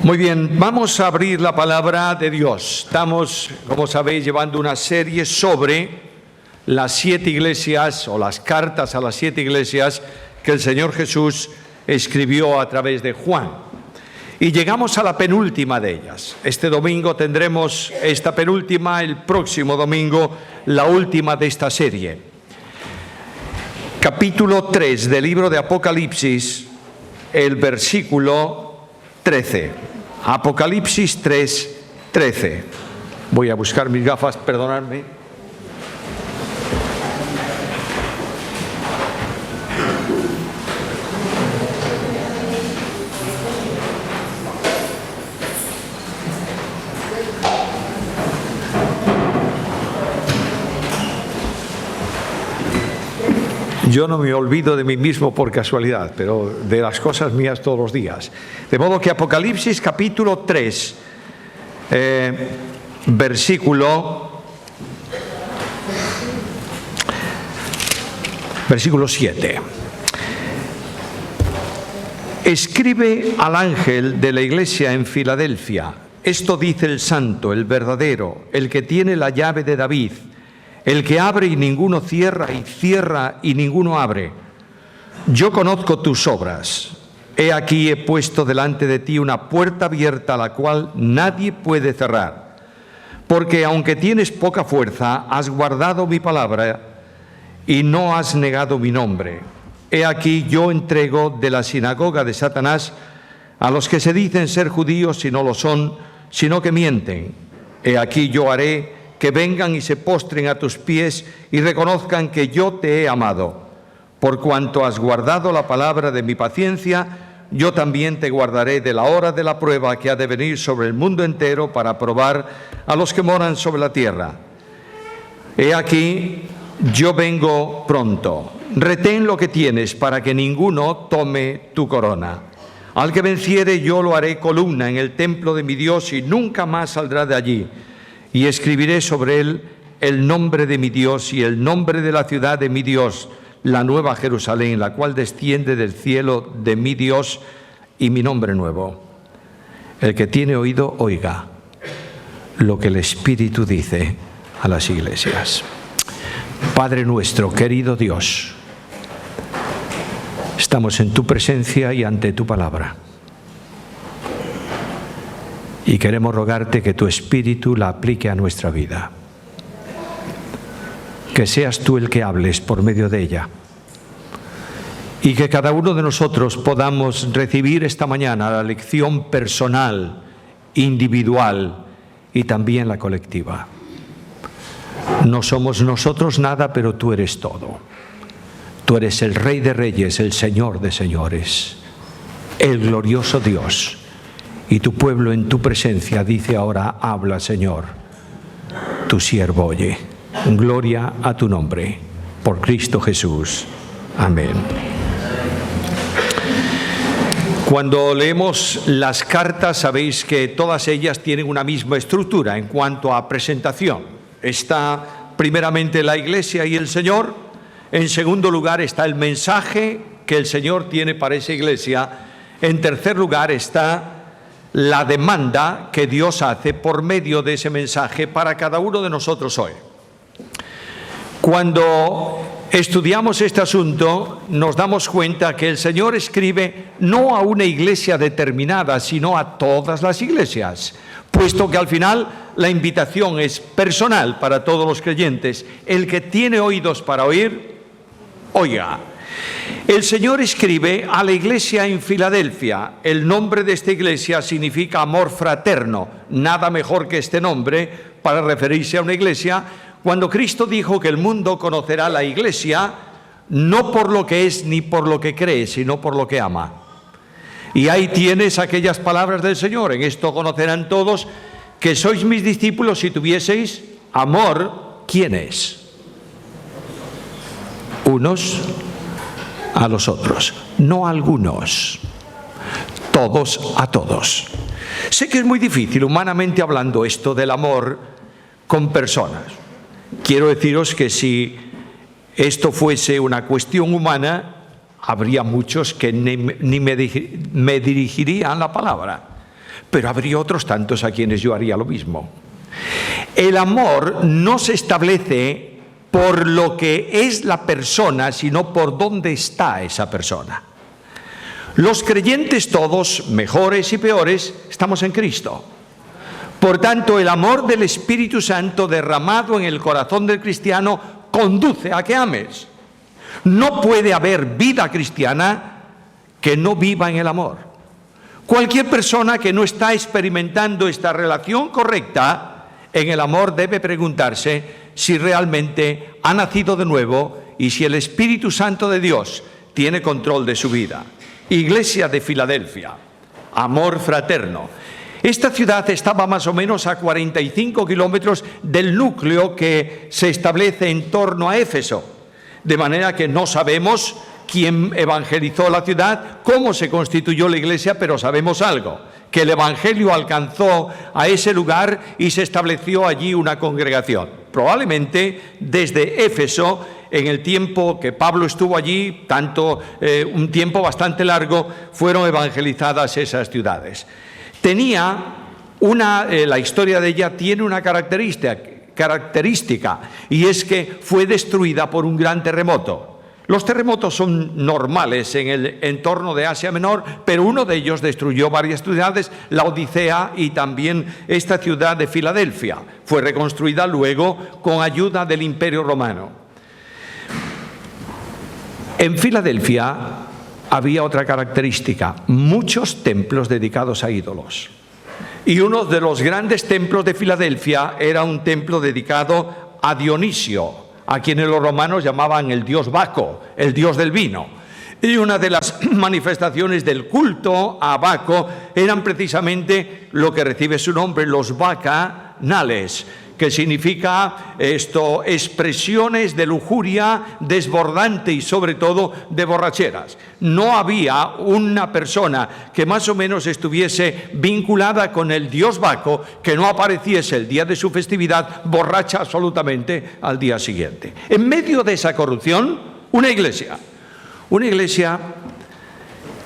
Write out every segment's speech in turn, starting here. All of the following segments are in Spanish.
Muy bien, vamos a abrir la palabra de Dios. Estamos, como sabéis, llevando una serie sobre las 7 iglesias o las cartas a las 7 iglesias que el Señor Jesús escribió a través de Juan. Y llegamos a la penúltima de ellas. Este domingo tendremos esta penúltima, el próximo domingo la última de esta serie. Capítulo 3 del libro de Apocalipsis, el versículo 13. Apocalipsis 3, 13. Voy a buscar mis gafas, perdonadme. Yo no me olvido de mí mismo por casualidad, pero de las cosas mías todos los días. De modo que Apocalipsis capítulo 3, versículo 7. Escribe al ángel de la iglesia en Filadelfia: esto dice el santo, el verdadero, el que tiene la llave de David, el que abre y ninguno cierra, y cierra y ninguno abre. Yo conozco tus obras. He aquí he puesto delante de ti una puerta abierta, la cual nadie puede cerrar. Porque aunque tienes poca fuerza, has guardado mi palabra y no has negado mi nombre. He aquí yo entrego de la sinagoga de Satanás a los que se dicen ser judíos y no lo son, sino que mienten. He aquí yo haré que vengan y se postren a tus pies y reconozcan que yo te he amado. Por cuanto has guardado la palabra de mi paciencia, yo también te guardaré de la hora de la prueba que ha de venir sobre el mundo entero para probar a los que moran sobre la tierra. He aquí, yo vengo pronto. Retén lo que tienes para que ninguno tome tu corona. Al que venciere, yo lo haré columna en el templo de mi Dios y nunca más saldrá de allí. Y escribiré sobre él el nombre de mi Dios y el nombre de la ciudad de mi Dios, la nueva Jerusalén, la cual desciende del cielo de mi Dios, y mi nombre nuevo. El que tiene oído, oiga lo que el Espíritu dice a las iglesias. Padre nuestro, querido Dios, estamos en tu presencia y ante tu palabra. Y queremos rogarte que tu Espíritu la aplique a nuestra vida. Que seas tú el que hables por medio de ella. Y que cada uno de nosotros podamos recibir esta mañana la lección personal, individual y también la colectiva. No somos nosotros nada, pero tú eres todo. Tú eres el Rey de Reyes, el Señor de Señores, el glorioso Dios. Y tu pueblo en tu presencia dice ahora: habla, Señor, tu siervo oye. Gloria a tu nombre, por Cristo Jesús. Amén. Cuando leemos las cartas, sabéis que todas ellas tienen una misma estructura en cuanto a presentación. Está primeramente la Iglesia y el Señor. En segundo lugar está el mensaje que el Señor tiene para esa Iglesia. En tercer lugar está la demanda que Dios hace por medio de ese mensaje para cada uno de nosotros hoy. Cuando estudiamos este asunto, nos damos cuenta que el Señor escribe no a una iglesia determinada, sino a todas las iglesias, puesto que al final la invitación es personal para todos los creyentes. El que tiene oídos para oír, oiga. El Señor escribe a la iglesia en Filadelfia. El nombre de esta iglesia significa amor fraterno. Nada mejor que este nombre para referirse a una iglesia. Cuando Cristo dijo que el mundo conocerá la iglesia, no por lo que es ni por lo que cree, sino por lo que ama. Y ahí tienes aquellas palabras del Señor: en esto conocerán todos que sois mis discípulos si tuvieseis amor. ¿Quiénes? Unos a los otros, no algunos, todos a todos. Sé que es muy difícil, humanamente hablando, esto del amor con personas. Quiero deciros que si esto fuese una cuestión humana, habría muchos que ni me dirigirían la palabra. pero habría otros tantos a quienes yo haría lo mismo. El amor no se establece por lo que es la persona, sino por dónde está esa persona. Los creyentes todos, mejores y peores, estamos en Cristo. Por tanto, el amor del Espíritu Santo derramado en el corazón del cristiano conduce a que ames. No puede haber vida cristiana que no viva en el amor. Cualquier persona que no está experimentando esta relación correcta en el amor debe preguntarse si realmente ha nacido de nuevo y si el Espíritu Santo de Dios tiene control de su vida. Iglesia de Filadelfia, amor fraterno. Esta ciudad estaba más o menos a 45 kilómetros del núcleo que se establece en torno a Éfeso, de manera que no sabemos quién evangelizó la ciudad, cómo se constituyó la iglesia, pero sabemos algo, que el evangelio alcanzó a ese lugar y se estableció allí una congregación. Probablemente desde Éfeso, en el tiempo que Pablo estuvo allí, un tiempo bastante largo, fueron evangelizadas esas ciudades. La historia de ella tiene una característica, y es que fue destruida por un gran terremoto. Los terremotos son normales en el entorno de Asia Menor, pero uno de ellos destruyó varias ciudades, la Odisea y también esta ciudad de Filadelfia. Fue reconstruida luego con ayuda del Imperio Romano. En Filadelfia había otra característica: muchos templos dedicados a ídolos. Y uno de los grandes templos de Filadelfia era un templo dedicado a Dionisio, a quienes los romanos llamaban el dios Baco, el dios del vino. Y una de las manifestaciones del culto a Baco eran precisamente lo que recibe su nombre, los bacanales, que significa expresiones de lujuria desbordante y sobre todo de borracheras. No había una persona que más o menos estuviese vinculada con el dios Baco que no apareciese el día de su festividad borracha absolutamente al día siguiente. En medio de esa corrupción, una iglesia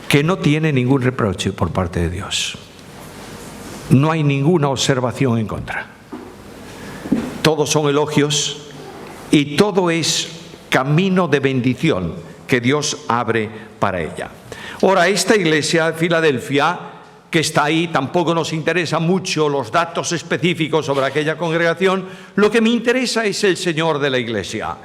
que no tiene ningún reproche por parte de Dios. No hay ninguna observación en contra. Todos son elogios y todo es camino de bendición que Dios abre para ella. Ahora, esta iglesia de Filadelfia, que está ahí, tampoco nos interesa mucho los datos específicos sobre aquella congregación. Lo que me interesa es el Señor de la iglesia.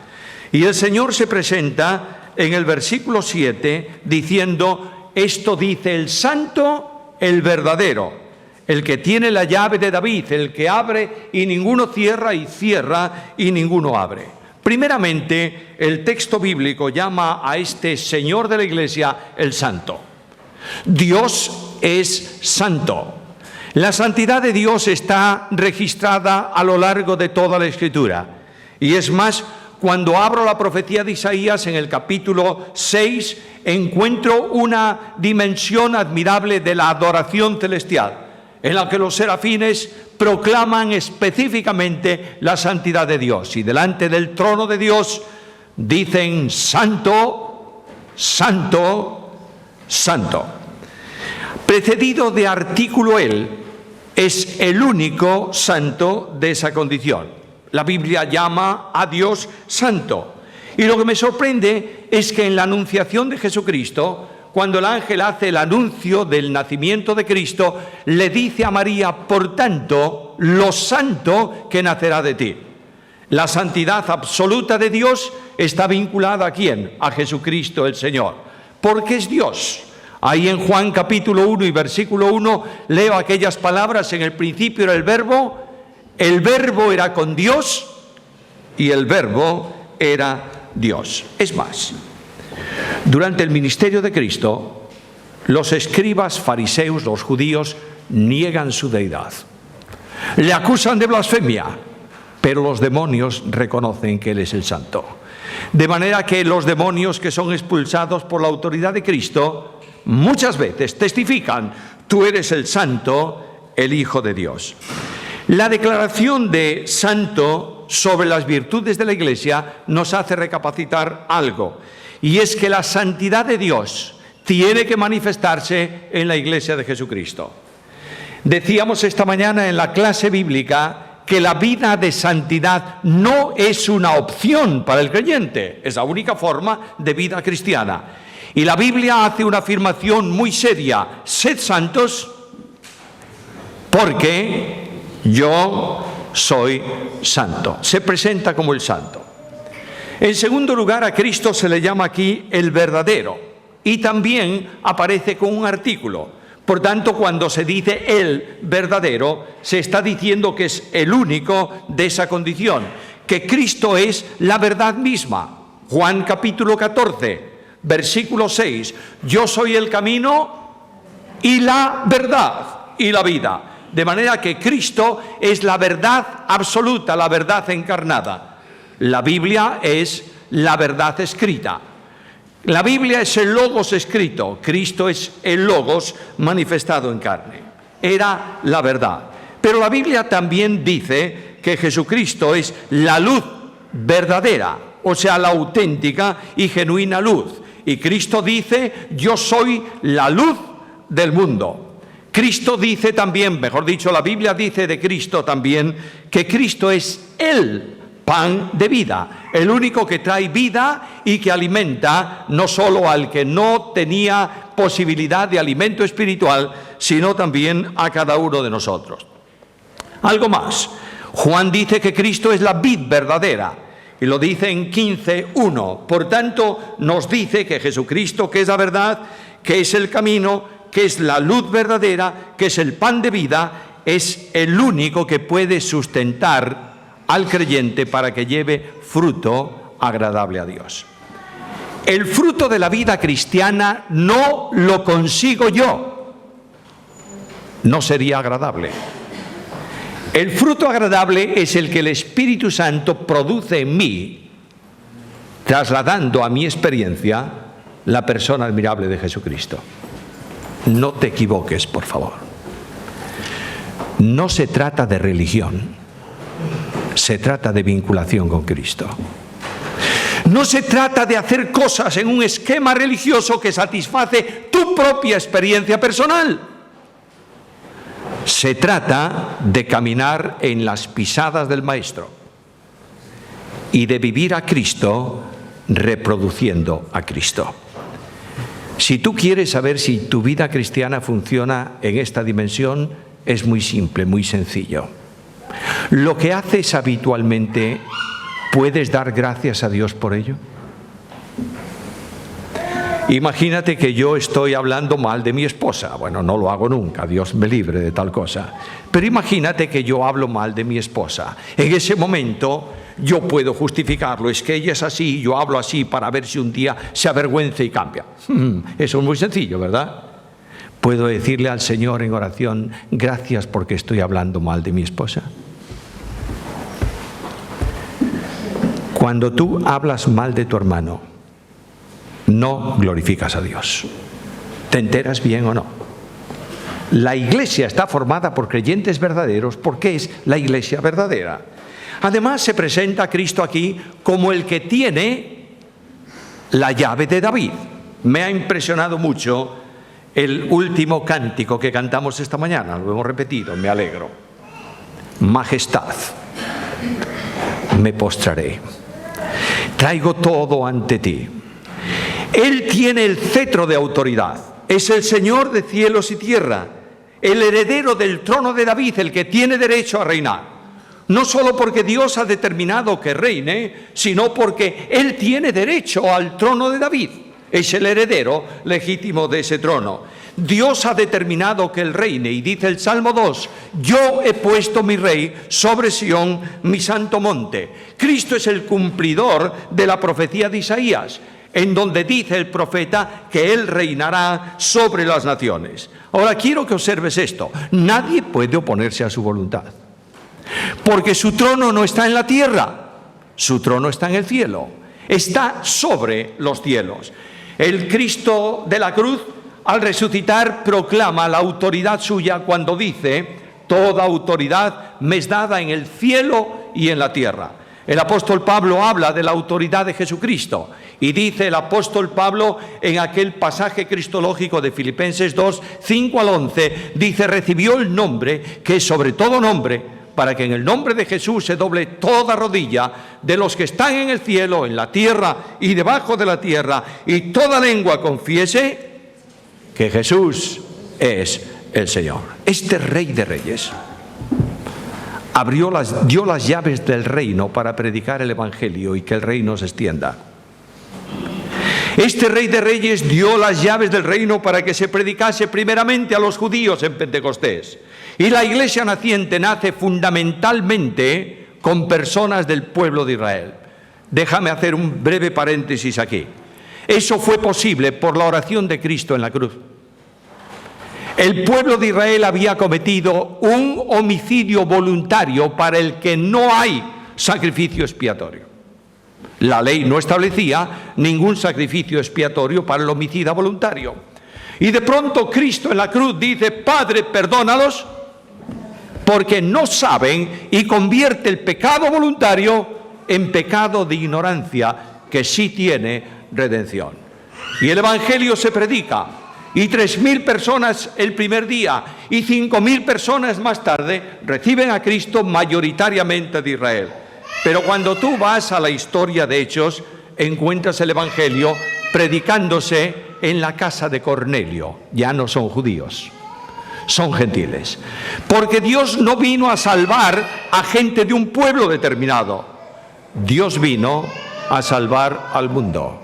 Y el Señor se presenta en el versículo 7 diciendo: esto dice el santo, el verdadero, el que tiene la llave de David, el que abre y ninguno cierra, y cierra y ninguno abre. Primeramente, el texto bíblico llama a este Señor de la iglesia el santo. Dios es santo. La santidad de Dios está registrada a lo largo de toda la Escritura. Y es más, cuando abro la profecía de Isaías en el capítulo 6, encuentro una dimensión admirable de la adoración celestial, en la que los serafines proclaman específicamente la santidad de Dios. Y delante del trono de Dios dicen: santo, santo, santo. Precedido de artículo él, es el único santo de esa condición. La Biblia llama a Dios santo. Y lo que me sorprende es que en la anunciación de Jesucristo, cuando el ángel hace el anuncio del nacimiento de Cristo, le dice a María: por tanto, lo santo que nacerá de ti. La santidad absoluta de Dios está vinculada ¿a quién? A Jesucristo el Señor, porque es Dios. Ahí en Juan capítulo 1 y versículo 1 leo aquellas palabras: en el principio era el verbo era con Dios y el verbo era Dios. Es más, durante el ministerio de Cristo, los escribas fariseos, los judíos, niegan su deidad. Le acusan de blasfemia, pero los demonios reconocen que Él es el santo. De manera que los demonios que son expulsados por la autoridad de Cristo, muchas veces testifican: tú eres el santo, el Hijo de Dios. La declaración de santo sobre las virtudes de la Iglesia nos hace recapacitar algo. Y es que la santidad de Dios tiene que manifestarse en la Iglesia de Jesucristo. Decíamos esta mañana en la clase bíblica que la vida de santidad no es una opción para el creyente, es la única forma de vida cristiana. Y la Biblia hace una afirmación muy seria: sed santos porque yo soy santo. Se presenta como el santo. En segundo lugar, a Cristo se le llama aquí el verdadero, y también aparece con un artículo. Por tanto, cuando se dice el verdadero, se está diciendo que es el único de esa condición, que Cristo es la verdad misma. Juan capítulo 14, versículo 6, yo soy el camino y la verdad y la vida. De manera que Cristo es la verdad absoluta, la verdad encarnada. La Biblia es la verdad escrita. La Biblia es el Logos escrito. Cristo es el Logos manifestado en carne. Era la verdad. Pero la Biblia también dice que Jesucristo es la luz verdadera, o sea, la auténtica y genuina luz. Y Cristo dice, yo soy la luz del mundo. Cristo dice también, mejor dicho, la Biblia dice de Cristo también, que Cristo es el pan de vida, el único que trae vida y que alimenta no solo al que no tenía posibilidad de alimento espiritual, sino también a cada uno de nosotros. Algo más, Juan dice que Cristo es la vid verdadera, y lo dice en 15:1. Por tanto, nos dice que Jesucristo, que es la verdad, que es el camino, que es la luz verdadera, que es el pan de vida, es el único que puede sustentar al creyente para que lleve fruto agradable a Dios. El fruto de la vida cristiana no lo consigo yo, no sería agradable. El fruto agradable es el que el Espíritu Santo produce en mí, trasladando a mi experiencia la persona admirable de Jesucristo. No te equivoques, por favor. No se trata de religión. Se trata de vinculación con Cristo. No se trata de hacer cosas en un esquema religioso que satisface tu propia experiencia personal. Se trata de caminar en las pisadas del Maestro y de vivir a Cristo reproduciendo a Cristo. Si tú quieres saber si tu vida cristiana funciona en esta dimensión, es muy simple, muy sencillo. Lo que haces habitualmente, ¿puedes dar gracias a Dios por ello? Imagínate que yo estoy hablando mal de mi esposa. Bueno, no lo hago nunca, Dios me libre de tal cosa. Pero imagínate que yo hablo mal de mi esposa. En ese momento yo puedo justificarlo. Es que ella es así, yo hablo así para ver si un día se avergüenza y cambia. Eso es muy sencillo, ¿verdad? Puedo decirle al Señor en oración, gracias porque estoy hablando mal de mi esposa. Cuando tú hablas mal de tu hermano, no glorificas a Dios. ¿Te enteras bien o no? La iglesia está formada por creyentes verdaderos porque es la iglesia verdadera. Además, se presenta a Cristo aquí como el que tiene la llave de David. Me ha impresionado mucho el último cántico que cantamos esta mañana, lo hemos repetido, me alegro. Majestad, me postraré, traigo todo ante ti. Él tiene el cetro de autoridad, es el Señor de cielos y tierra, el heredero del trono de David, el que tiene derecho a reinar. No solo porque Dios ha determinado que reine, sino porque Él tiene derecho al trono de David. Es el heredero legítimo de ese trono. Dios ha determinado que Él reine y dice el Salmo 2, yo he puesto mi rey sobre Sión, mi santo monte. Cristo es el cumplidor de la profecía de Isaías, en donde dice el profeta que Él reinará sobre las naciones. Ahora quiero que observes esto, nadie puede oponerse a su voluntad, porque su trono no está en la tierra, su trono está en el cielo, está sobre los cielos. El Cristo de la cruz, al resucitar, proclama la autoridad suya cuando dice, toda autoridad me es dada en el cielo y en la tierra. El apóstol Pablo habla de la autoridad de Jesucristo y dice el apóstol Pablo en aquel pasaje cristológico de Filipenses 2, 5 al 11, dice: recibió el nombre que es sobre todo nombre, para que en el nombre de Jesús se doble toda rodilla de los que están en el cielo, en la tierra y debajo de la tierra, y toda lengua confiese que Jesús es el Señor. Este Rey de Reyes dio las llaves del reino para predicar el Evangelio y que el reino se extienda. Este Rey de Reyes dio las llaves del reino para que se predicase primeramente a los judíos en Pentecostés. Y la iglesia naciente nace fundamentalmente con personas del pueblo de Israel. Déjame hacer un breve paréntesis aquí. Eso fue posible por la oración de Cristo en la cruz. El pueblo de Israel había cometido un homicidio voluntario para el que no hay sacrificio expiatorio. La ley no establecía ningún sacrificio expiatorio para el homicida voluntario. Y de pronto Cristo en la cruz dice: Padre, perdónalos, porque no saben, y convierte el pecado voluntario en pecado de ignorancia, que sí tiene redención. Y el Evangelio se predica, y 3.000 personas el primer día, y 5.000 personas más tarde reciben a Cristo, mayoritariamente de Israel. Pero cuando tú vas a la historia de Hechos, encuentras el Evangelio predicándose en la casa de Cornelio. Ya no son judíos, son gentiles. Porque Dios no vino a salvar a gente de un pueblo determinado. Dios vino a salvar al mundo.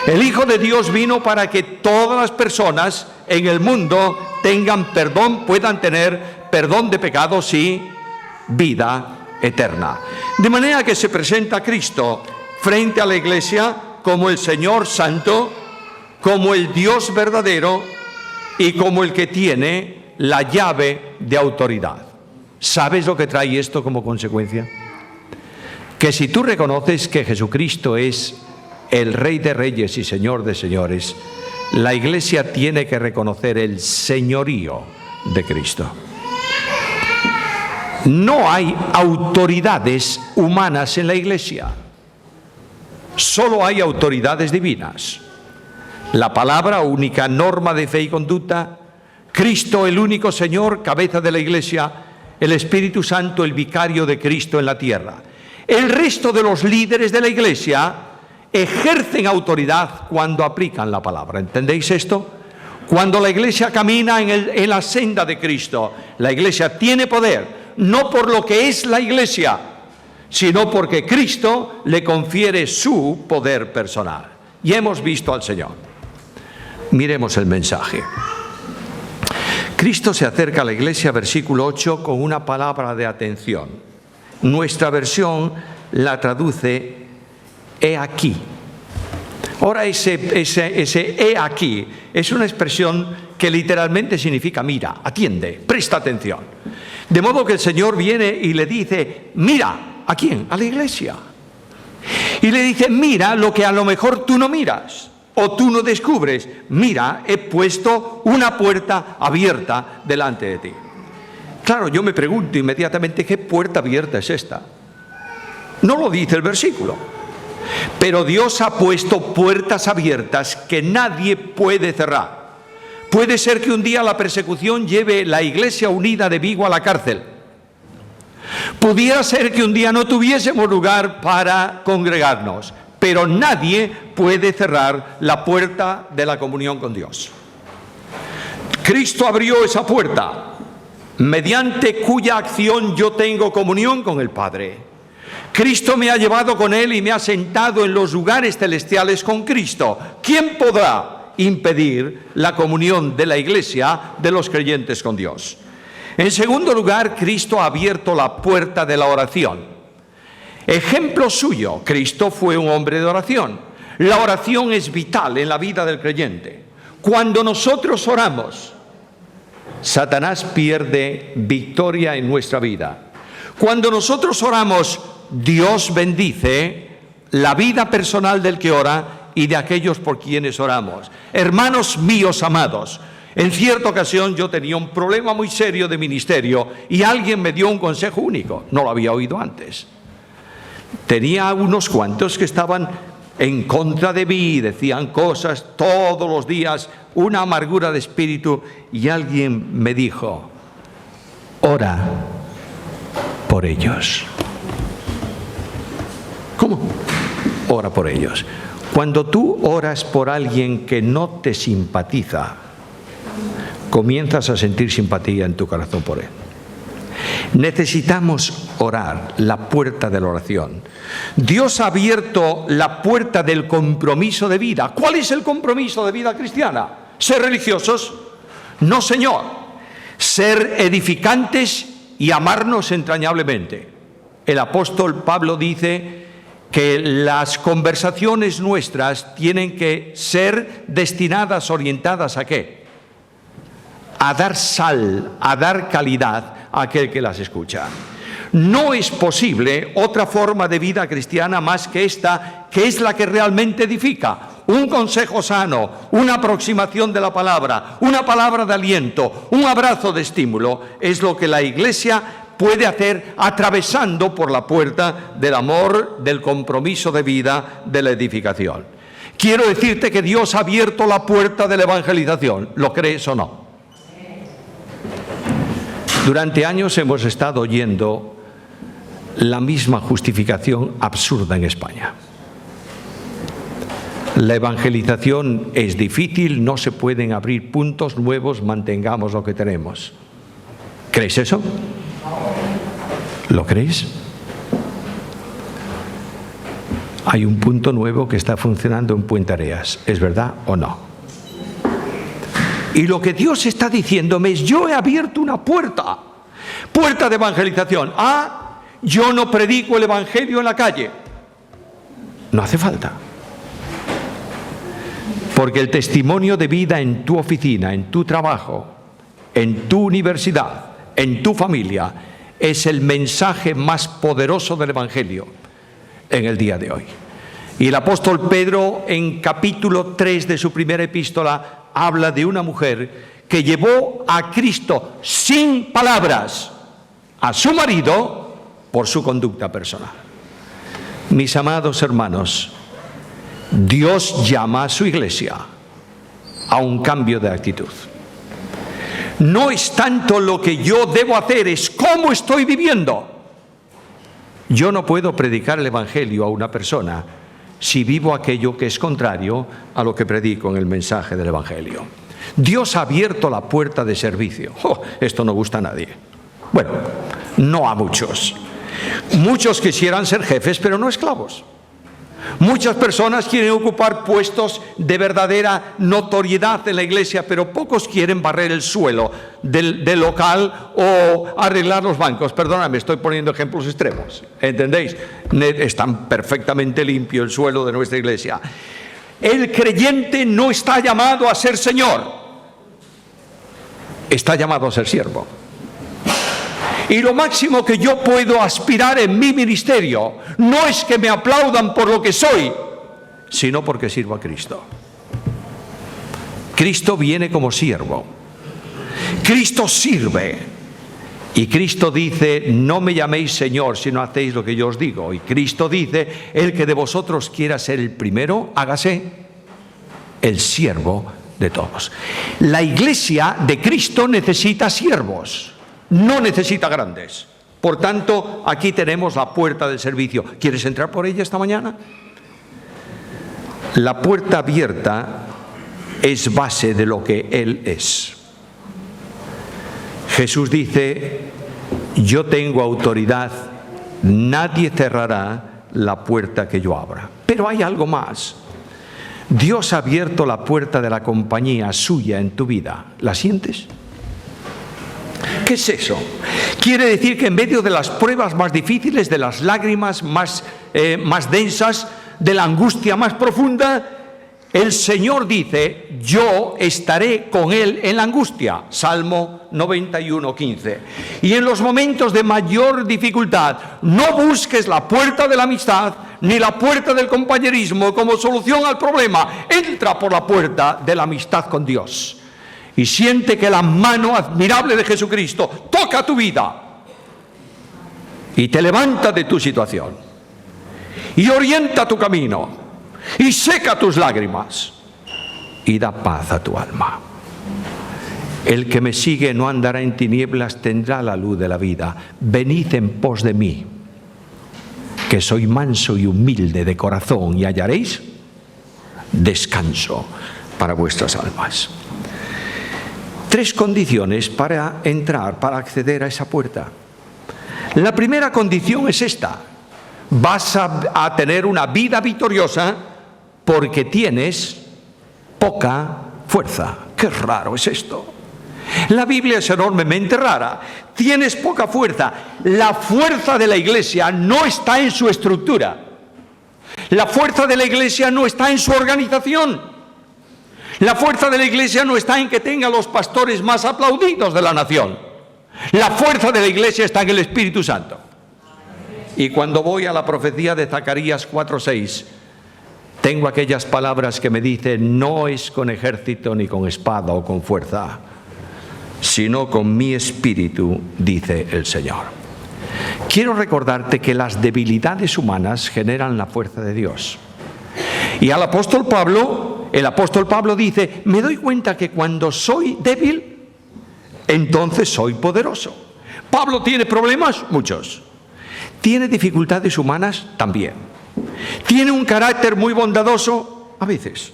El Hijo de Dios vino para que todas las personas en el mundo tengan perdón, puedan tener perdón de pecados y vida eterna. De manera que se presenta Cristo frente a la iglesia como el Señor Santo, como el Dios verdadero y como el que tiene la llave de autoridad. ¿Sabes lo que trae esto como consecuencia? Que si tú reconoces que Jesucristo es el Rey de Reyes y Señor de Señores, la iglesia tiene que reconocer el señorío de Cristo. No hay autoridades humanas en la iglesia, solo hay autoridades divinas. La palabra, única norma de fe y conducta; Cristo, el único Señor, cabeza de la iglesia; el Espíritu Santo, el vicario de Cristo en la tierra. El resto de los líderes de la iglesia ejercen autoridad cuando aplican la palabra. ¿Entendéis esto? Cuando la iglesia camina en la senda de Cristo, la iglesia tiene poder, no por lo que es la iglesia, sino porque Cristo le confiere su poder personal. Y hemos visto al Señor. Miremos el mensaje. Cristo se acerca a la iglesia, versículo 8, con una palabra de atención. Nuestra versión la traduce: he aquí. Ahora ese he aquí es una expresión que literalmente significa mira, atiende, presta atención. De modo que el Señor viene y le dice: mira. ¿A quién? A la iglesia. Y le dice: mira lo que a lo mejor tú no miras o tú no descubres. Mira, he puesto una puerta abierta delante de ti. Claro, yo me pregunto inmediatamente: ¿qué puerta abierta es esta? No lo dice el versículo. Pero Dios ha puesto puertas abiertas que nadie puede cerrar. Puede ser que un día la persecución lleve la Iglesia Unida de Vigo a la cárcel. Pudiera ser que un día no tuviésemos lugar para congregarnos, pero nadie puede cerrar la puerta de la comunión con Dios. Cristo abrió esa puerta, mediante cuya acción yo tengo comunión con el Padre. Cristo me ha llevado con Él y me ha sentado en los lugares celestiales con Cristo. ¿Quién podrá impedir la comunión de la iglesia, de los creyentes con Dios? En segundo lugar, Cristo ha abierto la puerta de la oración. Ejemplo suyo, Cristo fue un hombre de oración. La oración es vital en la vida del creyente. Cuando nosotros oramos, Satanás pierde victoria en nuestra vida. Cuando nosotros oramos, Dios bendice la vida personal del que ora y de aquellos por quienes oramos. Hermanos míos amados, en cierta ocasión yo tenía un problema muy serio de ministerio y alguien me dio un consejo único, no lo había oído antes. Tenía unos cuantos que estaban en contra de mí, decían cosas todos los días, una amargura de espíritu, y alguien me dijo: ora por ellos. ¿Cómo? Ora por ellos. Cuando tú oras por alguien que no te simpatiza, comienzas a sentir simpatía en tu corazón por él. Necesitamos orar, la puerta de la oración. Dios ha abierto la puerta del compromiso de vida. ¿Cuál es el compromiso de vida cristiana? ¿Ser religiosos? No, Señor. Ser edificantes y amarnos entrañablemente. El apóstol Pablo dice que las conversaciones nuestras tienen que ser destinadas, orientadas ¿a qué? A dar sal, a dar calidad a aquel que las escucha. No es posible otra forma de vida cristiana más que esta, que es la que realmente edifica. Un consejo sano, una aproximación de la palabra, una palabra de aliento, un abrazo de estímulo, es lo que la Iglesia puede hacer atravesando por la puerta del amor, del compromiso de vida, de la edificación. Quiero decirte que Dios ha abierto la puerta de la evangelización. ¿Lo crees o no? Durante años hemos estado oyendo la misma justificación absurda en España. La evangelización es difícil, no se pueden abrir puntos nuevos, mantengamos lo que tenemos. ¿Crees eso? ¿Lo crees? Hay un punto nuevo que está funcionando en Puente Areas, ¿es verdad o no? Y lo que Dios está diciéndome es: yo he abierto una puerta de evangelización. Yo no predico el evangelio en la calle. No hace falta. Porque el testimonio de vida en tu oficina, en tu trabajo, en tu universidad, en tu familia, es el mensaje más poderoso del evangelio en el día de hoy. Y el apóstol Pedro, en capítulo 3 de su primera epístola, habla de una mujer que llevó a Cristo sin palabras a su marido por su conducta personal. Mis amados hermanos, Dios llama a su iglesia a un cambio de actitud. No es tanto lo que yo debo hacer, es cómo estoy viviendo. Yo no puedo predicar el evangelio a una persona si vivo aquello que es contrario a lo que predico en el mensaje del evangelio. Dios ha abierto la puerta de servicio. Esto no gusta a nadie. Bueno, no a muchos. Muchos quisieran ser jefes, pero no esclavos. Muchas personas quieren ocupar puestos de verdadera notoriedad en la iglesia, pero pocos quieren barrer el suelo del local o arreglar los bancos. Perdóname, estoy poniendo ejemplos extremos, ¿entendéis? Está perfectamente limpio el suelo de nuestra iglesia. El creyente no está llamado a ser señor, está llamado a ser siervo. Y lo máximo que yo puedo aspirar en mi ministerio no es que me aplaudan por lo que soy, sino porque sirvo a Cristo. Cristo viene como siervo. Cristo sirve. Y Cristo dice: no me llaméis Señor si no hacéis lo que yo os digo. Y Cristo dice: el que de vosotros quiera ser el primero, hágase el siervo de todos. La iglesia de Cristo necesita siervos. No necesita grandes. Por tanto, aquí tenemos la puerta del servicio. ¿Quieres entrar por ella esta mañana? La puerta abierta es base de lo que Él es. Jesús dice: yo tengo autoridad, nadie cerrará la puerta que yo abra. Pero hay algo más. Dios ha abierto la puerta de la compañía suya en tu vida. ¿La sientes? ¿Qué es eso? Quiere decir que en medio de las pruebas más difíciles, de las lágrimas más densas, de la angustia más profunda, el Señor dice: yo estaré con él en la angustia. Salmo 91:15. Y en los momentos de mayor dificultad, no busques la puerta de la amistad ni la puerta del compañerismo como solución al problema. Entra por la puerta de la amistad con Dios. Y siente que la mano admirable de Jesucristo toca tu vida y te levanta de tu situación. y orienta tu camino, y seca tus lágrimas, y da paz a tu alma. El que me sigue no andará en tinieblas, tendrá la luz de la vida. Venid en pos de mí, que soy manso y humilde de corazón, y hallaréis descanso para vuestras almas. 3 condiciones para entrar, para acceder a esa puerta. La primera condición es esta: vas a tener una vida victoriosa porque tienes poca fuerza. ¡Qué raro es esto! La Biblia es enormemente rara. Tienes poca fuerza. La fuerza de la Iglesia no está en su estructura. La fuerza de la Iglesia no está en su organización. La fuerza de la Iglesia no está en que tenga los pastores más aplaudidos de la nación. La fuerza de la Iglesia está en el Espíritu Santo. Y cuando voy a la profecía de Zacarías 4:6, tengo aquellas palabras que me dicen: no es con ejército ni con espada o con fuerza, sino con mi espíritu, dice el Señor. Quiero recordarte que las debilidades humanas generan la fuerza de Dios. Y el apóstol Pablo dice: me doy cuenta que cuando soy débil, entonces soy poderoso. ¿Pablo tiene problemas? Muchos. ¿Tiene dificultades humanas? También. ¿Tiene un carácter muy bondadoso? A veces.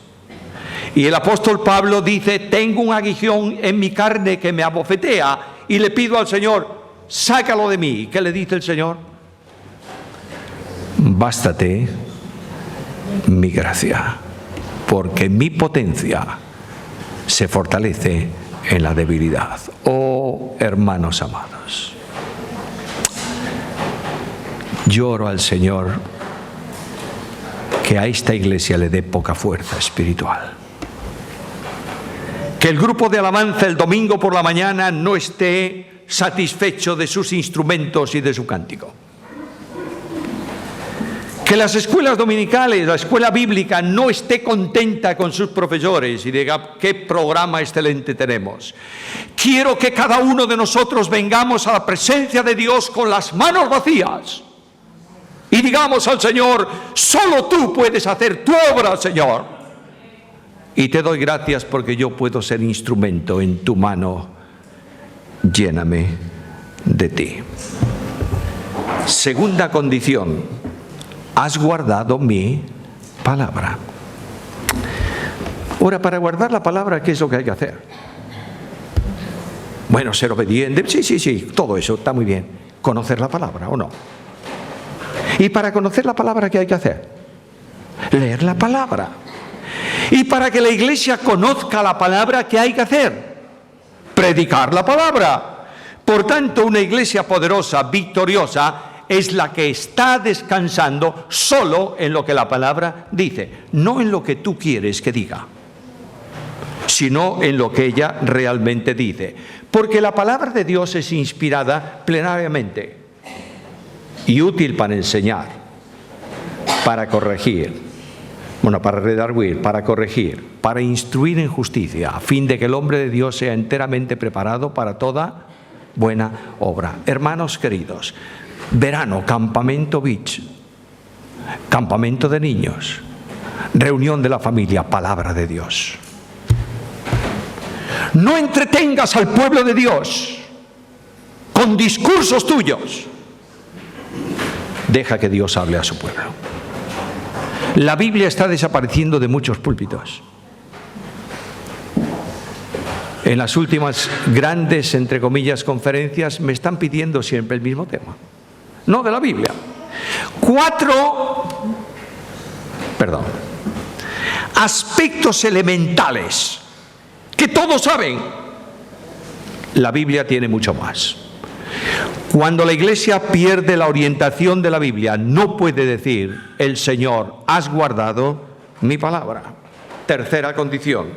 Y el apóstol Pablo dice: tengo un aguijón en mi carne que me abofetea, y le pido al Señor: sácalo de mí. ¿Qué le dice el Señor? Bástate mi gracia, porque mi potencia se fortalece en la debilidad. Oh, hermanos amados, yo oro al Señor que a esta iglesia le dé poca fuerza espiritual. Que el grupo de alabanza el domingo por la mañana no esté satisfecho de sus instrumentos y de su cántico. Que las escuelas dominicales, la escuela bíblica, no esté contenta con sus profesores y diga: qué programa excelente tenemos. Quiero que cada uno de nosotros vengamos a la presencia de Dios con las manos vacías y digamos al Señor: solo tú puedes hacer tu obra, Señor. Y te doy gracias porque yo puedo ser instrumento en tu mano. Lléname de ti. Segunda condición: has guardado mi palabra. Ahora, para guardar la palabra, ¿qué es lo que hay que hacer? Bueno, ser obediente. Sí, todo eso está muy bien. Conocer la palabra, ¿o no? Y para conocer la palabra, ¿qué hay que hacer? Leer la palabra. Y para que la iglesia conozca la palabra, ¿qué hay que hacer? Predicar la palabra. Por tanto, una iglesia poderosa, victoriosa, es la que está descansando solo en lo que la palabra dice, no en lo que tú quieres que diga, sino en lo que ella realmente dice. Porque la palabra de Dios es inspirada plenariamente y útil para enseñar, para corregir, para redarguir, para corregir, para instruir en justicia, a fin de que el hombre de Dios sea enteramente preparado para toda buena obra. Hermanos queridos, verano, campamento beach, campamento de niños, reunión de la familia, palabra de Dios. No entretengas al pueblo de Dios con discursos tuyos. Deja que Dios hable a su pueblo. La Biblia está desapareciendo de muchos púlpitos. En las últimas grandes, entre comillas, conferencias me están pidiendo siempre el mismo tema. No de la Biblia. 4 aspectos elementales que todos saben. La Biblia tiene mucho más. Cuando la iglesia pierde la orientación de la Biblia, no puede decir: el Señor, has guardado mi palabra. Tercera condición: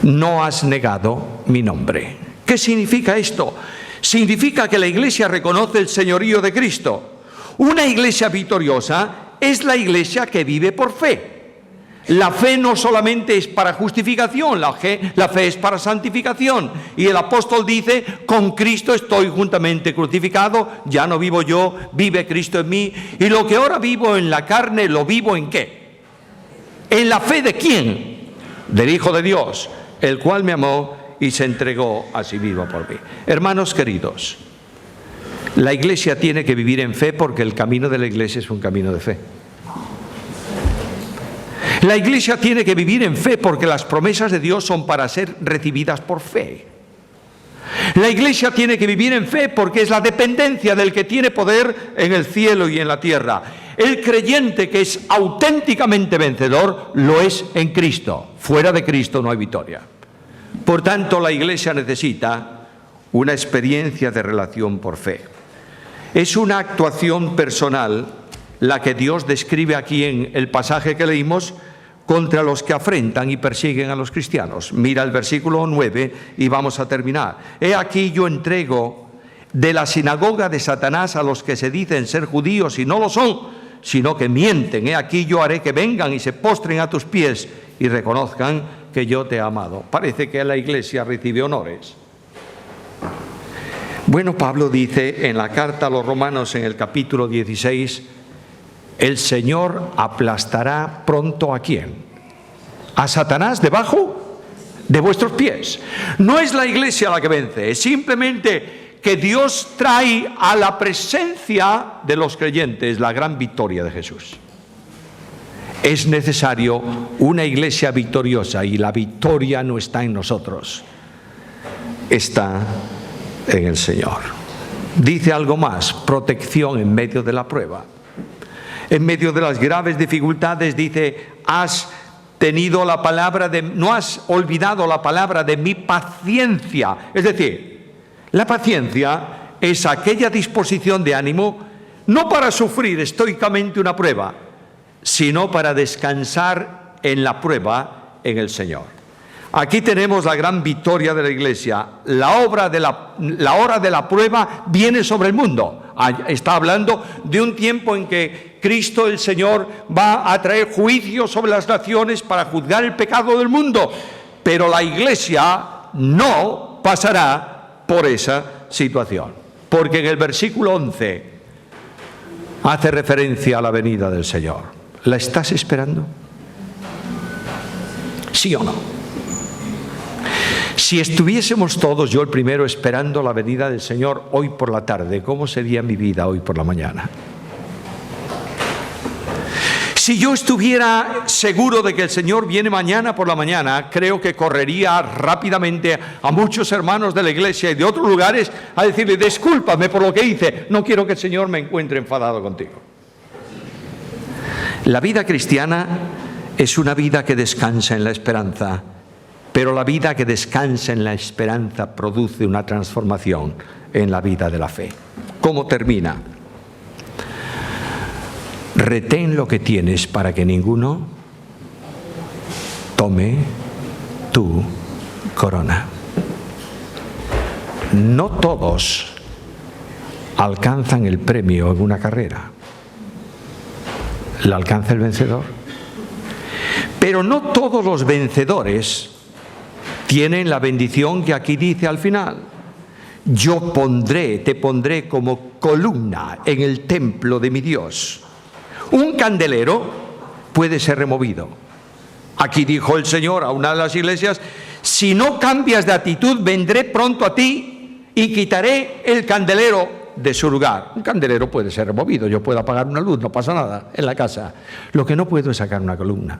no has negado mi nombre. ¿Qué significa esto? Significa que la iglesia reconoce el señorío de Cristo. Una iglesia victoriosa es la iglesia que vive por fe. La fe no solamente es para justificación, la fe es para santificación. Y el apóstol dice, con Cristo estoy juntamente crucificado, ya no vivo yo, vive Cristo en mí. Y lo que ahora vivo en la carne, ¿lo vivo en qué? ¿En la fe de quién? Del Hijo de Dios, el cual me amó y se entregó a sí mismo por mí. Hermanos queridos, la Iglesia tiene que vivir en fe porque el camino de la Iglesia es un camino de fe. La Iglesia tiene que vivir en fe porque las promesas de Dios son para ser recibidas por fe. La Iglesia tiene que vivir en fe porque es la dependencia del que tiene poder en el cielo y en la tierra. El creyente que es auténticamente vencedor lo es en Cristo. Fuera de Cristo no hay victoria. Por tanto, la Iglesia necesita una experiencia de relación por fe. Es una actuación personal la que Dios describe aquí en el pasaje que leímos contra los que afrentan y persiguen a los cristianos. Mira el versículo 9 y vamos a terminar. He aquí yo entrego de la sinagoga de Satanás a los que se dicen ser judíos y no lo son, sino que mienten. He aquí yo haré que vengan y se postren a tus pies y reconozcan que yo te he amado. Parece que la Iglesia recibe honores. Bueno, Pablo dice en la carta a los Romanos en el capítulo 16, el Señor aplastará pronto ¿a quién? A Satanás debajo de vuestros pies. No es la Iglesia la que vence, es simplemente que Dios trae a la presencia de los creyentes la gran victoria de Jesús. Es necesario una Iglesia victoriosa y la victoria no está en nosotros, está en el Señor. Dice algo más, protección en medio de la prueba. En medio de las graves dificultades dice, no has olvidado la palabra de mi paciencia. Es decir, la paciencia es aquella disposición de ánimo no para sufrir estoicamente una prueba, sino para descansar en la prueba en el Señor. Aquí tenemos la gran victoria de la Iglesia. La hora de la prueba viene sobre el mundo. Está hablando de un tiempo en que Cristo el Señor va a traer juicio sobre las naciones para juzgar el pecado del mundo. Pero la Iglesia no pasará por esa situación. Porque en el versículo 11 hace referencia a la venida del Señor. ¿La estás esperando? ¿Sí o no? Si estuviésemos todos, yo el primero, esperando la venida del Señor hoy por la tarde, ¿cómo sería mi vida hoy por la mañana? Si yo estuviera seguro de que el Señor viene mañana por la mañana, creo que correría rápidamente a muchos hermanos de la iglesia y de otros lugares a decirle, discúlpame por lo que hice, no quiero que el Señor me encuentre enfadado contigo. La vida cristiana es una vida que descansa en la esperanza, pero la vida que descansa en la esperanza produce una transformación en la vida de la fe. ¿Cómo termina? Retén lo que tienes para que ninguno tome tu corona. No todos alcanzan el premio en una carrera. La alcanza el vencedor. Pero no todos los vencedores tienen la bendición que aquí dice al final. Yo te pondré como columna en el templo de mi Dios. Un candelero puede ser removido. Aquí dijo el Señor a una de las iglesias, si no cambias de actitud, vendré pronto a ti y quitaré el candelero de su lugar. Un candelero puede ser removido, yo puedo apagar una luz, no pasa nada en la casa. Lo que no puedo es sacar una columna.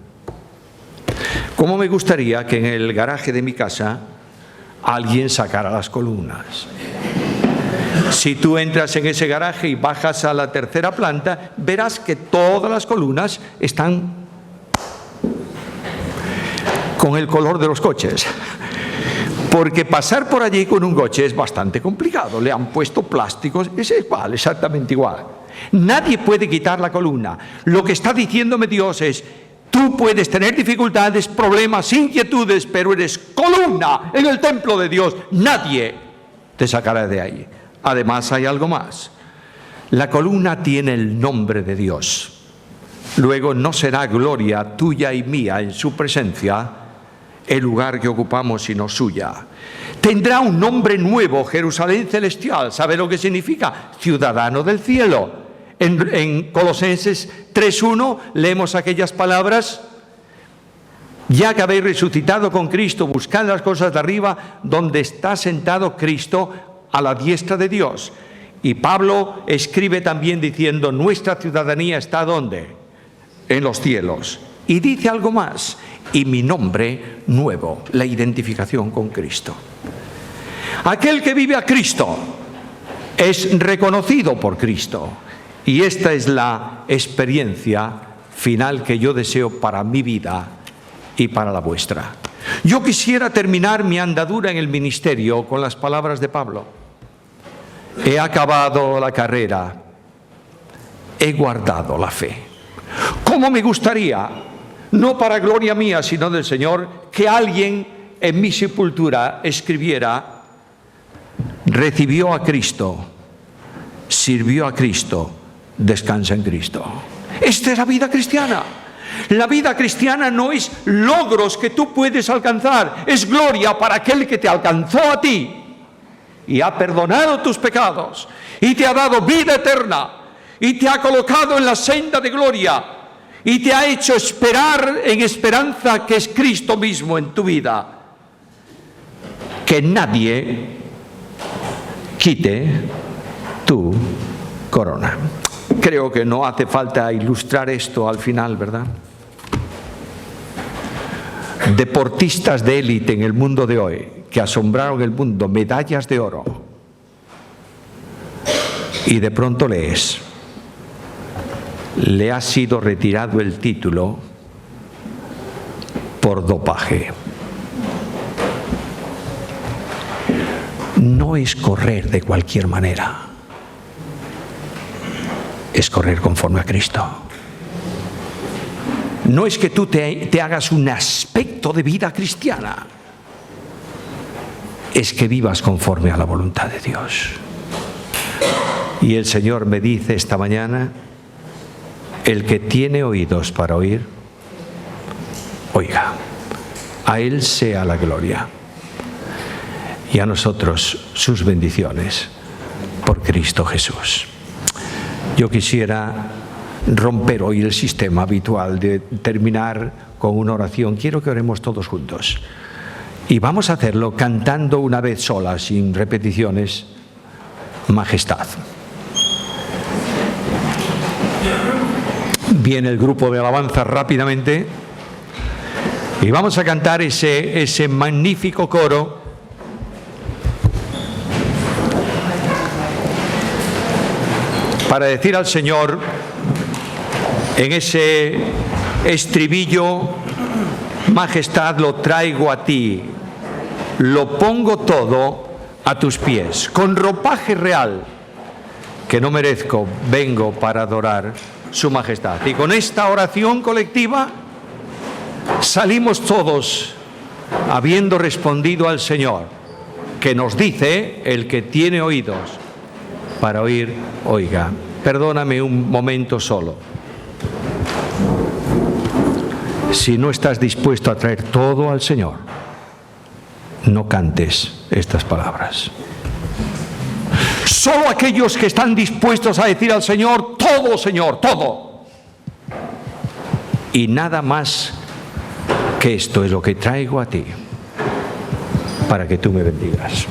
¿Cómo me gustaría que en el garaje de mi casa alguien sacara las columnas? Si tú entras en ese garaje y bajas a la tercera planta, verás que todas las columnas están con el color de los coches. Porque pasar por allí con un coche es bastante complicado. Le han puesto plásticos, es igual, exactamente igual. Nadie puede quitar la columna. Lo que está diciéndome Dios es, tú puedes tener dificultades, problemas, inquietudes, pero eres columna en el templo de Dios. Nadie te sacará de ahí. Además hay algo más. La columna tiene el nombre de Dios. Luego no será gloria tuya y mía en su presencia el lugar que ocupamos, sino suya. Tendrá un nombre nuevo, Jerusalén celestial. ¿Sabe lo que significa? Ciudadano del cielo. En Colosenses 3:1 leemos aquellas palabras: ya que habéis resucitado con Cristo, buscad las cosas de arriba, donde está sentado Cristo a la diestra de Dios. Y Pablo escribe también diciendo: nuestra ciudadanía está ¿dónde? En los cielos. Y dice algo más: y mi nombre nuevo, la identificación con Cristo. Aquel que vive a Cristo es reconocido por Cristo. Y esta es la experiencia final que yo deseo para mi vida y para la vuestra. Yo quisiera terminar mi andadura en el ministerio con las palabras de Pablo: he acabado la carrera, he guardado la fe. ¿Cómo me gustaría, no para gloria mía, sino del Señor, que alguien en mi sepultura escribiera: recibió a Cristo, sirvió a Cristo, descansa en Cristo? Esta es la vida cristiana. La vida cristiana no es logros que tú puedes alcanzar, es gloria para aquel que te alcanzó a ti y ha perdonado tus pecados y te ha dado vida eterna y te ha colocado en la senda de gloria y te ha hecho esperar en esperanza, que es Cristo mismo en tu vida. Que nadie quite tu corona. Creo que no hace falta ilustrar esto al final, ¿verdad? Deportistas de élite en el mundo de hoy que asombraron el mundo, medallas de oro, y de pronto lees: le ha sido retirado el título por dopaje. No es correr de cualquier manera, es correr conforme a Cristo. No es que tú te hagas un aspecto de vida cristiana, es que vivas conforme a la voluntad de Dios. Y el Señor me dice esta mañana: el que tiene oídos para oír, oiga. A Él sea la gloria y a nosotros sus bendiciones por Cristo Jesús. Yo quisiera romper hoy el sistema habitual de terminar con una oración. Quiero que oremos todos juntos. Y vamos a hacerlo cantando una vez sola, sin repeticiones: Majestad. Viene el grupo de alabanza rápidamente y vamos a cantar ese magnífico coro para decir al Señor en ese estribillo: Majestad, lo traigo a ti, lo pongo todo a tus pies, con ropaje real que no merezco, vengo para adorar su majestad. Y con esta oración colectiva salimos todos habiendo respondido al Señor, que nos dice: el que tiene oídos para oír, oiga. Perdóname un momento solo. Si no estás dispuesto a traer todo al Señor, no cantes estas palabras. Solo aquellos que están dispuestos a decir al Señor: todo, Señor, todo. Y nada más que esto es lo que traigo a ti, para que tú me bendigas.